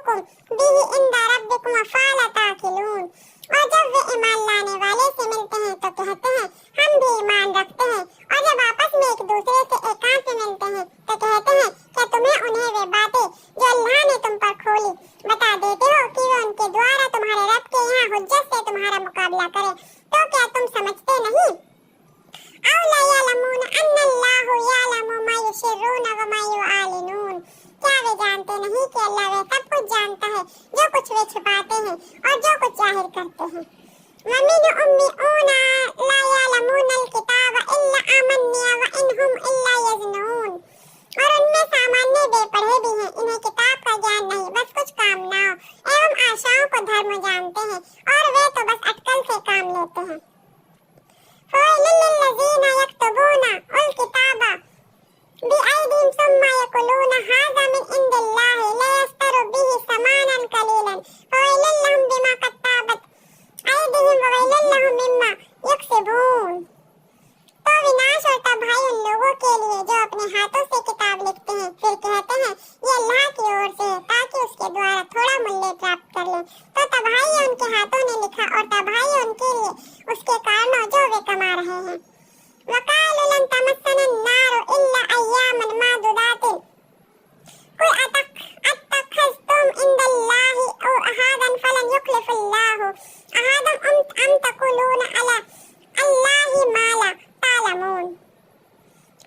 युनब्बिउकुम बिही इंदा रब्बिकुम अफला ताकिलून। और जब वे ईमान लाने वाले से मिलते हैं तो कहते हैं हम भी ईमान रखते हैं, और जब आपस में एक दूसरे से एकांत में मिलते हैं तो कहते हैं क्या तुम्हें उन्हें वे बातें जो अल्लाह ने तुम पर खोली बता देते हो कि वे उनके द्वारा तुम्हारे रब के यहाँ हुज्जत से तुम्हारा मुकाबला करे, तो क्या तुम समझते नहीं? औला यालमून अन्नल्लाहु यालमु मा युसिर्रून व मा युआलिनून। क्या वे जानते नहीं कि अल्लाह वे सब कुछ जानता है जो कुछ वे छुपाते हैं और जो कुछ जाहिर करते हैं। वमिन उम्मिऊना ला यालमूनल किताब इल्ला आमन्निया व इनहुम इल्ला यज़नून। और उनमें सामान्य बेपढ़े भी हैं, इन्हें किताब का ज्ञान नहीं बस कुछ कामनाओं एवं आशाओं को धर्म जानते हैं, और वे तो बस अटकल से काम लेते हैं। फ़वैलुल्लिल्लज़ीना यक्तबूना उल किताबा बिअयदीहिम सुम्मा यक़ूलूना हाज़ा मिन इंदिल्लाहि लियश्तरू बिही समानन कलीलन फ़वैलुल लहुम बिमा कत्तबत अयदीहिम व वैलुल लहुम मिम्मा यक्सिबून। तो विनाश और तबाही उन लोगों के लिए जो अपने हाथों से किताब लिखते हैं फिर कहते हैं ये अल्लाह की ओर से है ताकि उसके द्वारा थोड़ा मूल्य प्राप्त कर लें, तो तबाही है उनके हाथों ने लिखा और तबाही है उनके लिए उसके कारणों जो वे कमा रहे हैं। वक़ालू लन तमस्सना अन्नारु इल्ला अय्यामन मादुदातिन कुल अत्तखज़्तुम इंदल्लाहि औ अहादन फलन युखलिफुल्लाहु अहादन अम तक़ूलूना अला अल्लाहि मा ला तालमून।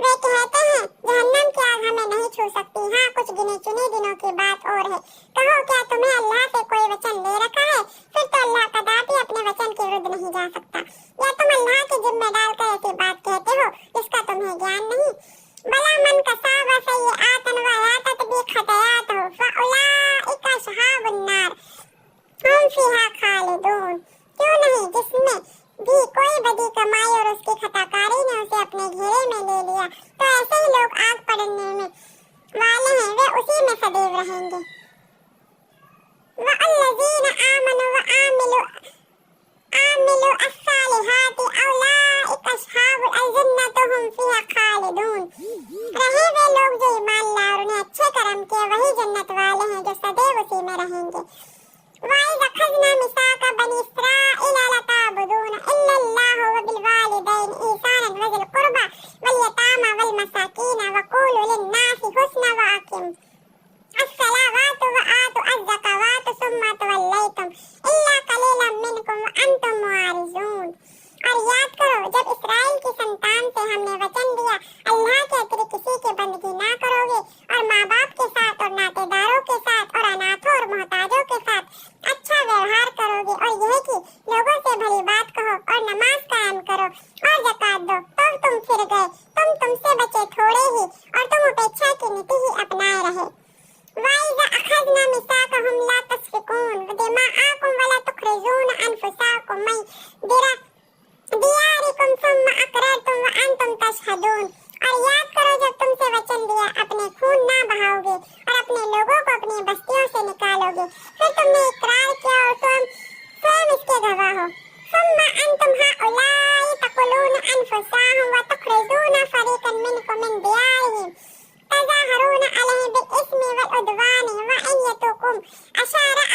वे कहते हैं जहन्नम की आग हमें नहीं छू सकती, हाँ कुछ गिने चुने दिनों की बात और है। कहो क्या तुम्हें अल्लाह से कोई वचन ले रखा है? फिर तो अल्लाह कदापि अपने वचन के विरुद्ध नहीं जा सकता। या तुम अल्लाह के जिम्मे डालकर ऐसी बात कहते हो जिसका तुम्हें ज्ञान नहीं? बला मन कसाब सय्यआतन व यातत बि खतयातहु फउलाइका असहाबुन नार हम फीहा खालिदून। क्यों नहीं, जिसने भी कोई बदी कमाई और उसकी खताकारी ने उसे अपने घेरे में ले लिया, तो ऐसे ही लोग आग पड़ने में वाले हैं, वे उसी में सदैव रहेंगे। वअल्लज़ीना आमनु व आमिलू अस्सालिहाति औलाइका अस्हाबुल जन्नति हुम फीहा खालिदून। रहे वे लोग जो ईमान लाए और उन्हें अच्छे कर्म किए, वही जन्नत वाले हैं जो सदैव उसी में रहेंगे। वइज़ अख़ज़ना मिसाक़ बनी इस्राईल ला ताबुदूना इल्लल्लाह व बिल वालिदैनि ihsanan व ज़िल क़ुरबा वल यतामा वल मसाकीन व क़ूलू लिन्नासि हुस्ना व अक़ीमू अस्सलावातु व आतु अज़्ज़कावातु सुम्मा तवल्लैतुम इल्ला क़लीलन मिनकुम व अंतुम मुआरिज़ून। और याद करो जब इस्राएल की संतान से हमने वचन दिया अल्लाह के अतिरिक्त किसी की बंदगी ना करोगे, और माँ बाप के साथ और नातेदारों के साथ और अनाथों और मोहताजों के साथ अच्छा व्यवहार करोगे, और यह कि लोगों से भली बात कहो और नमाज कायम करो और ज़कात दो, तो तुम फिर गए, तुमसे बचे थोड़े ही और तुम उपेक्षा की नीति ही अपनाए रहे। वइज़ अख़ज़ना मिसाक़हुम ला तस्फ़िकून दिमाअकुम व ला तुख़रिजून अनफुसकुम मिन दियारिकुम सुम्मा अक़ररतुम व अंतुम तशहदून। और याद करो जब तुमसे वचन दिया अपने खून ना बहाओगे और अपने लोगों को अपनी बस्तियों से निकालोगे, फिर तुमने इकरार किया और स्वयं इसके गवाह हो। सुम्मा अंतुम हाउलाई तक़ूलूना अनफुसकुम व तुख़रिजूना फ़रीक़न मिनकुम मिन दियारिहिम तज़ाहरून अलैहिम बिल इस्मि वल उद्वानि व इन यतुकुम अशारअ